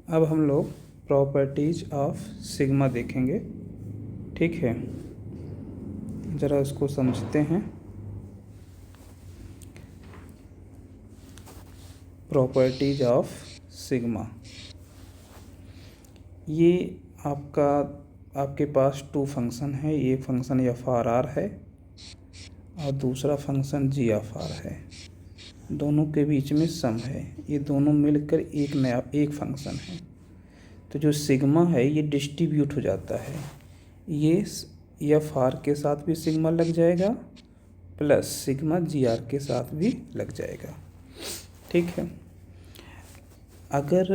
अब हम लोग प्रॉपर्टीज ऑफ सिग्मा देखेंगे। ठीक है, ज़रा इसको समझते हैं। प्रॉपर्टीज ऑफ सिग्मा, ये आपके पास टू फंक्शन है। एक फंक्शन एफ आर आर है और दूसरा फंक्शन जी एफ आर है। दोनों के बीच में सम है। ये दोनों मिलकर एक फंक्शन है। तो जो सिग्मा है ये डिस्ट्रीब्यूट हो जाता है। ये एफ आर के साथ भी सिग्मा लग जाएगा प्लस सिग्मा जी आर के साथ भी लग जाएगा। ठीक है, अगर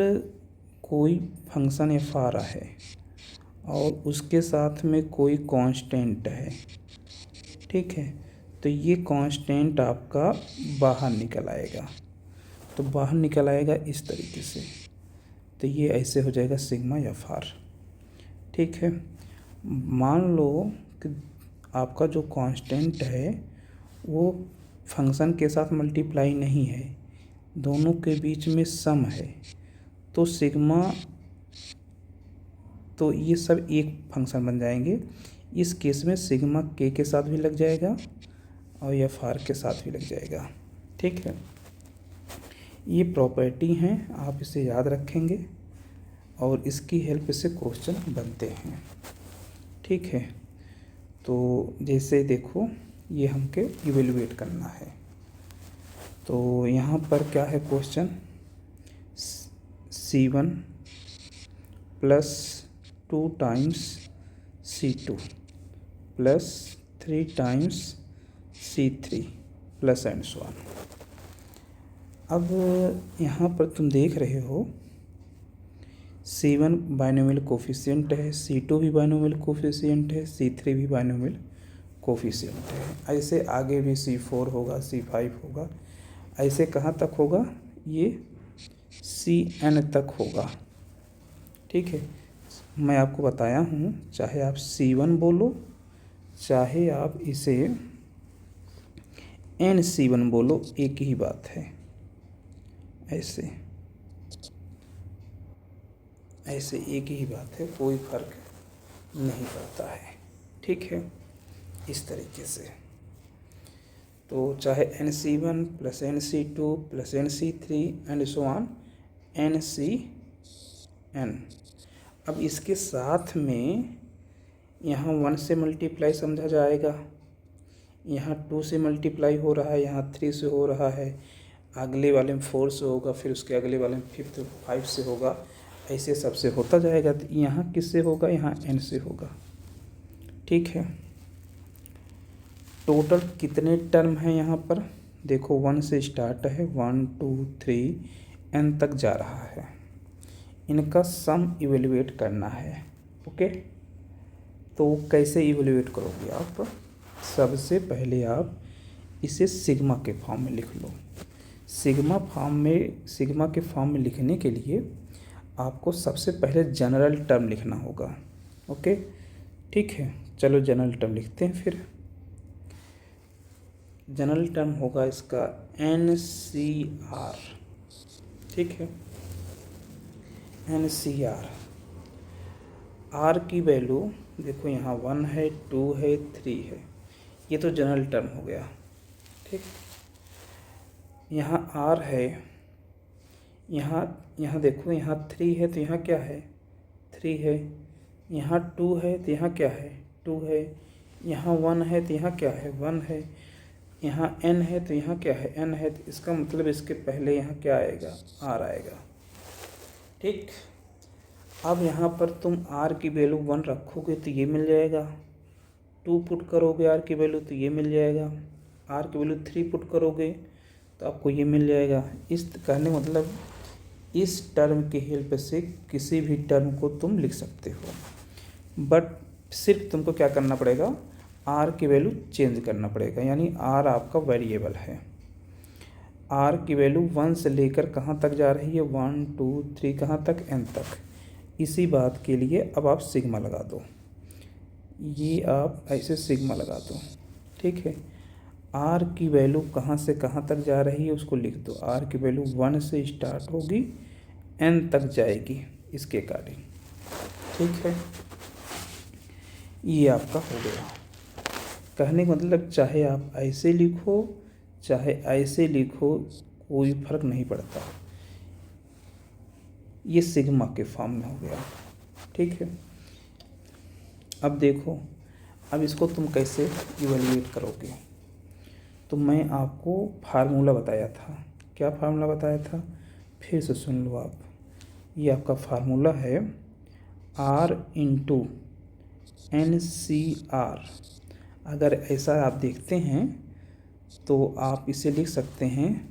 कोई फंक्शन एफ आ रहा है और उसके साथ में कोई कांस्टेंट है, ठीक है, तो ये कांस्टेंट आपका बाहर निकल आएगा। तो बाहर निकल आएगा इस तरीके से, तो ये ऐसे हो जाएगा सिग्मा एफ आर। ठीक है, मान लो कि आपका जो कांस्टेंट है वो फंक्शन के साथ मल्टीप्लाई नहीं है, दोनों के बीच में सम है, तो सिग्मा, तो ये सब एक फंक्शन बन जाएंगे। इस केस में सिग्मा के साथ भी लग जाएगा और एफ आर के साथ भी लग जाएगा। ठीक है, ये प्रॉपर्टी हैं, आप इसे याद रखेंगे और इसकी हेल्प से क्वेश्चन बनते हैं। ठीक है, तो जैसे देखो ये हमके इवेलुएट करना है। तो यहाँ पर क्या है question, C1 plus 2 times C2 plus 3 times C3 plus and so on. अब यहाँ पर तुम देख रहे हो C1 बाइनोमियल कोफिशिएंट है, C2 भी बाइनोमियल कोफिशिएंट है, C3 भी बाइनोमियल कोफिशिएंट है। ऐसे आगे भी C4 होगा, C5 होगा, ऐसे कहाँ तक होगा, ये Cn तक होगा। ठीक है, मैं आपको बताया हूँ, चाहे आप C1 बोलो चाहे आप इसे NC1 बोलो, एक ही बात है। ऐसे एक ही बात है, कोई फर्क नहीं पड़ता है। ठीक है, इस तरीके से। तो चाहे NC1 plus NC2 plus NC3 and so on NCn। अब इसके साथ में यहाँ 1 से मल्टीप्लाई समझा जाएगा, यहाँ 2 से मल्टीप्लाई हो रहा है, यहाँ 3 से हो रहा है, अगले वाले में 4 से होगा, फिर उसके अगले वाले में 5 से होगा, ऐसे सबसे होता जाएगा। तो यहाँ किससे होगा, यहाँ n से होगा। ठीक है, टोटल कितने टर्म हैं यहाँ पर, देखो 1 से स्टार्ट है, 1 2 3 n तक जा रहा है। इनका सम इवेल्युएट करना है। ओके, तो कैसे इवेल्युएट करोगे आप, सबसे पहले आप इसे सिग्मा के फॉर्म में लिख लो। सिग्मा के फॉर्म में लिखने के लिए आपको सबसे पहले जनरल टर्म लिखना होगा। ओके, ठीक है, चलो जनरल टर्म लिखते हैं। फिर जनरल टर्म होगा इसका NCR। ठीक है, NCR। R की वैल्यू देखो, यहाँ 1 है, 2 है, 3 है, ये तो जनरल टर्म हो गया। ठीक, यहाँ R है, यहाँ देखो, यहाँ 3 है तो यहाँ क्या है, 3 है, यहाँ 2 है तो यहाँ क्या है, 2 है, यहाँ 1 है तो यहाँ क्या है, 1 है, यहाँ n है तो यहाँ क्या है, n है। तो इसका मतलब इसके पहले यहाँ क्या आएगा, R आएगा। ठीक, अब यहाँ पर तुम R की वैल्यू 1 रखोगे तो ये मिल जाएगा, 2 पुट करोगे R की वैल्यू तो ये मिल जाएगा, R की वैल्यू 3 पुट करोगे तो आपको ये मिल जाएगा। इस कहने मतलब इस टर्म की हेल्प से किसी भी टर्म को तुम लिख सकते हो, बट सिर्फ तुमको क्या करना पड़ेगा, R की वैल्यू चेंज करना पड़ेगा। यानी R आपका वेरिएबल है, R की वैल्यू 1 से लेकर कहाँ तक जा रही है, 1 2 3 कहाँ तक, n तक। इसी बात के लिए अब आप सिग्मा लगा दो, ये आप ऐसे सिग्मा लगा दो। ठीक है, R की वैल्यू कहाँ से कहाँ तक जा रही है उसको लिख दो। R की वैल्यू 1 से स्टार्ट होगी, n तक जाएगी। इसके अकॉर्डिंग। ठीक है, ये आपका हो गया। कहने का मतलब चाहे आप ऐसे लिखो चाहे ऐसे लिखो, कोई फर्क नहीं पड़ता, ये सिग्मा के फॉर्म में हो गया। ठीक है, अब देखो, अब इसको तुम कैसे इवैल्यूएट करोगे। तो मैं आपको फार्मूला बताया था, क्या फार्मूला बताया था, फिर से सुन लो आप। ये आपका फार्मूला है R इंटू NCR। अगर ऐसा आप देखते हैं तो आप इसे लिख सकते हैं,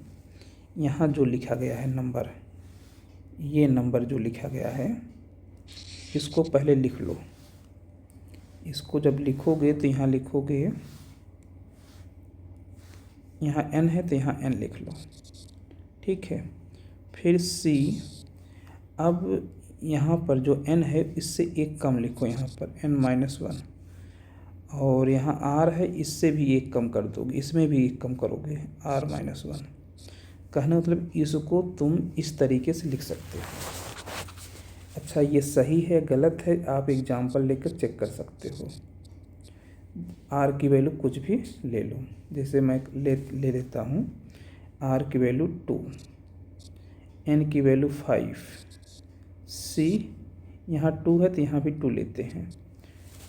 यहाँ जो लिखा गया है नंबर, ये नंबर जो लिखा गया है इसको पहले लिख लो। इसको जब लिखोगे तो यहाँ लिखोगे, यहाँ n है तो यहाँ n लिख लो। ठीक है, फिर C, अब यहाँ पर जो n है इससे एक कम लिखो, यहाँ पर n-1, और यहाँ r है इससे भी एक कम कर दोगे, इसमें भी एक कम करोगे r-1। कहने मतलब इसको तुम इस तरीके से लिख सकते हो। अच्छा, ये सही है गलत है आप एग्जाम्पल लेकर चेक कर सकते हो। r की वैल्यू कुछ भी ले लो, जैसे मैं ले लेता हूँ r की वैल्यू 2, n की वैल्यू 5, c यहाँ 2 है तो यहाँ भी 2 लेते हैं।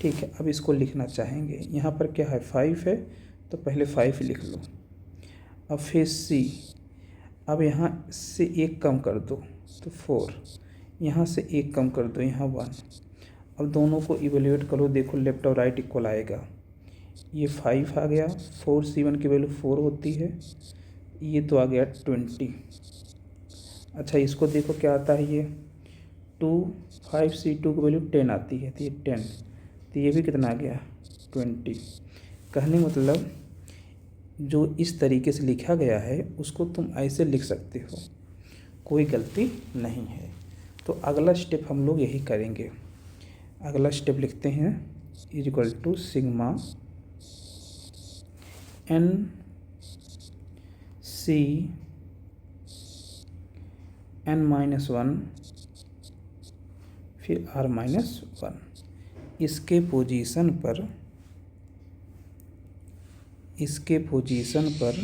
ठीक है, अब इसको लिखना चाहेंगे, यहाँ पर क्या है 5 है तो पहले 5 लिख लो। अब फिर c, अब यहाँ से एक कम कर दो तो 4, यहाँ से एक कम कर दो, यहाँ 1। अब दोनों को इवेल्यूएट करो, देखो लेफ्ट और राइट इक्वल आएगा। ये 5 आ गया, 4c1 की वैल्यू 4 होती है, ये तो आ गया 20। अच्छा, इसको देखो क्या आता है, ये 2 5c2 की वैल्यू 10 आती है, तो ये 10, तो ये भी कितना आ गया 20। कहने मतलब जो इस तरीके से लिखा गया है उसको तुम ऐसे लिख सकते हो, कोई गलती नहीं है। तो अगला स्टेप हम लोग यही करेंगे। अगला स्टेप लिखते हैं is equal to sigma NC n-1 फिर r-1। इसके पोजीशन पर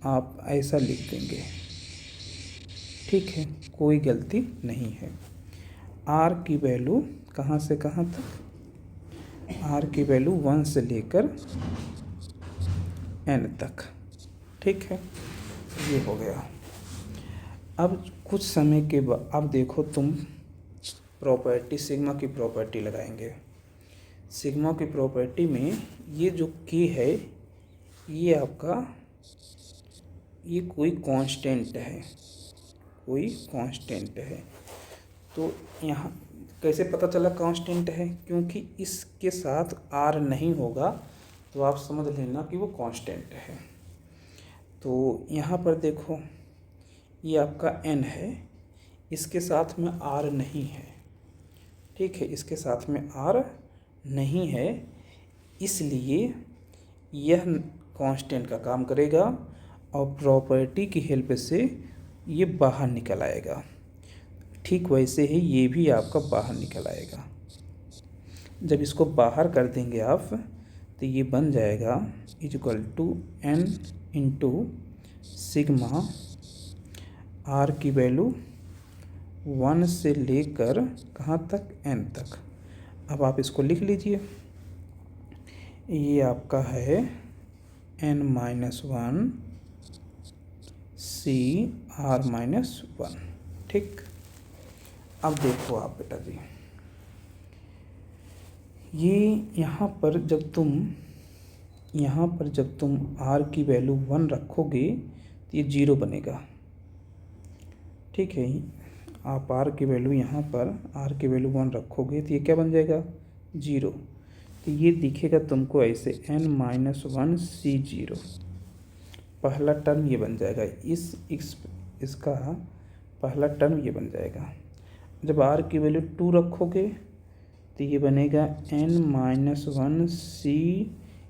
आप ऐसा लिख देंगे। ठीक है, कोई गलती नहीं है। r की वैल्यू कहाँ से कहाँ तक, r की वैल्यू 1 से लेकर n तक। ठीक है, ये हो गया। अब कुछ समय के बाद अब देखो तुम प्रॉपर्टी, सिग्मा की प्रॉपर्टी लगाएंगे। सिग्मा की प्रॉपर्टी में ये जो k है ये आपका, ये कोई कांस्टेंट है, कोई कांस्टेंट है। तो यहाँ कैसे पता चला कांस्टेंट है, क्योंकि इसके साथ r नहीं होगा तो आप समझ लेना कि वो कांस्टेंट है। तो यहाँ पर देखो ये आपका n है, इसके साथ में r नहीं है। ठीक है, इसके साथ में r नहीं है, इसलिए यह कांस्टेंट का काम करेगा और प्रॉपर्टी की हेल्प से ये बाहर निकल आएगा। ठीक वैसे ही ये भी आपका बाहर निकल आएगा। जब इसको बाहर कर देंगे आप तो ये बन जाएगा is equal to n into sigma r की वैल्यू 1 से लेकर कहाँ तक n तक। अब आप इसको लिख लीजिए, ये आपका है n-1 c r-1। ठीक, अब देखो आप बेटा जी, ये यहाँ पर जब तुम r की वैल्यू 1 रखोगे तो ये 0 बनेगा। ठीक है, आप r की वैल्यू यहाँ पर r की वैल्यू 1 रखोगे तो ये क्या बन जाएगा 0। तो ये दिखेगा तुमको ऐसे n-1 c0, पहला टर्म ये बन जाएगा, इसका पहला टर्म ये बन जाएगा। जब r की वैल्यू 2 रखोगे तो ये बनेगा n-1 c,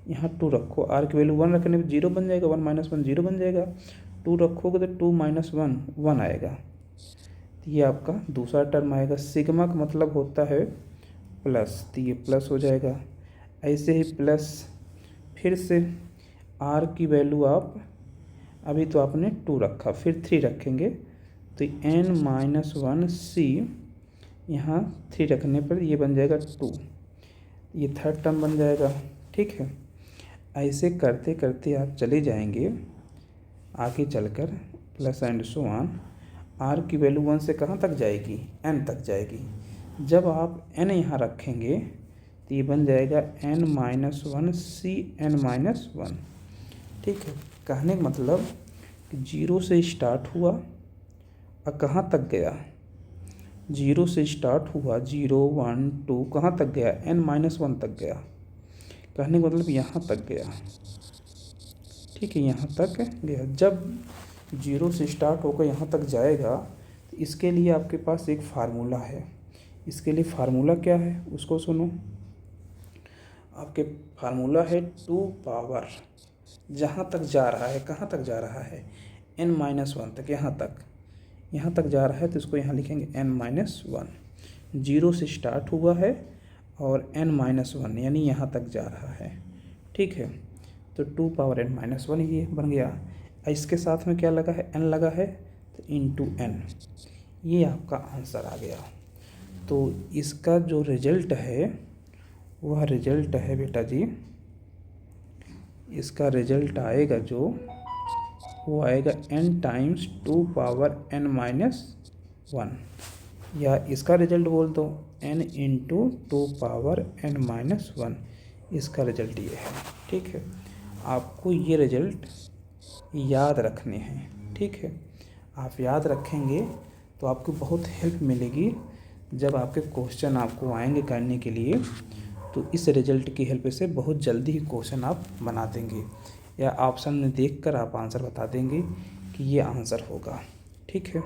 यहाँ 2 रखो, r की वैल्यू 1 रखने पर 0 बन जाएगा, 1 - 1 0 बन जाएगा। 2 रखोगे तो 2 - 1 1 आएगा। तो ये आपका दूसरा टर्म आएगा। सिग्मा का मतलब होता है प्लस, तो ये प्लस हो जाएगा। ऐसे ही प्लस फिर से आर की वैल्यू आप अभी तो आपने 2 रखा, फिर 3 रखेंगे तो n-1 c, यहाँ 3 रखने पर ये बन जाएगा 2, ये थर्ड टर्म बन जाएगा। ठीक है, ऐसे करते करते आप चले जाएंगे आगे चलकर plus and so on. R की वैल्यू 1 से कहाँ तक जाएगी, n तक जाएगी। जब आप n यहाँ रखेंगे तो ये बन जाएगा n-1 c n-1। ठीक है, कहने का मतलब कि 0 से स्टार्ट हुआ और कहाँ तक गया, 0 से स्टार्ट हुआ, 0 1 2 कहाँ तक गया, n-1 तक गया। कहने का मतलब यहाँ तक गया। ठीक है, यहाँ तक गया। जब 0 से स्टार्ट होकर यहाँ तक जाएगा तो इसके लिए आपके पास एक फार्मूला है। इसके लिए फार्मूला क्या है उसको सुनो। आपके फार्मूला है 2 पावर, जहाँ तक जा रहा है, कहाँ तक जा रहा है, n-1 तक, यहाँ तक जा रहा है तो इसको यहाँ लिखेंगे n-1। 0 से स्टार्ट हुआ है और n-1 यानी यहाँ तक जा रहा है। ठीक है, तो 2 पावर n-1 ये बन गया। इसके साथ में क्या लगा है, n लगा है, तो इंटू n, ये आपका आंसर आ गया। तो इसका जो रिजल्ट है वह रिजल्ट है बेटा जी, इसका रिजल्ट आएगा जो वो आएगा n टाइम्स 2 पावर n-1, या इसका रिजल्ट बोल दो n इंटू 2 पावर n-1। इसका रिजल्ट ये है। ठीक है, आपको ये रिजल्ट याद रखने हैं। ठीक है, आप याद रखेंगे तो आपको बहुत हेल्प मिलेगी। जब आपके क्वेश्चन आपको आएंगे करने के लिए तो इस रिजल्ट की हेल्प से बहुत जल्दी ही क्वेश्चन आप बना देंगे, या ऑप्शन में देखकर आप आंसर बता देंगे कि ये आंसर होगा। ठीक है।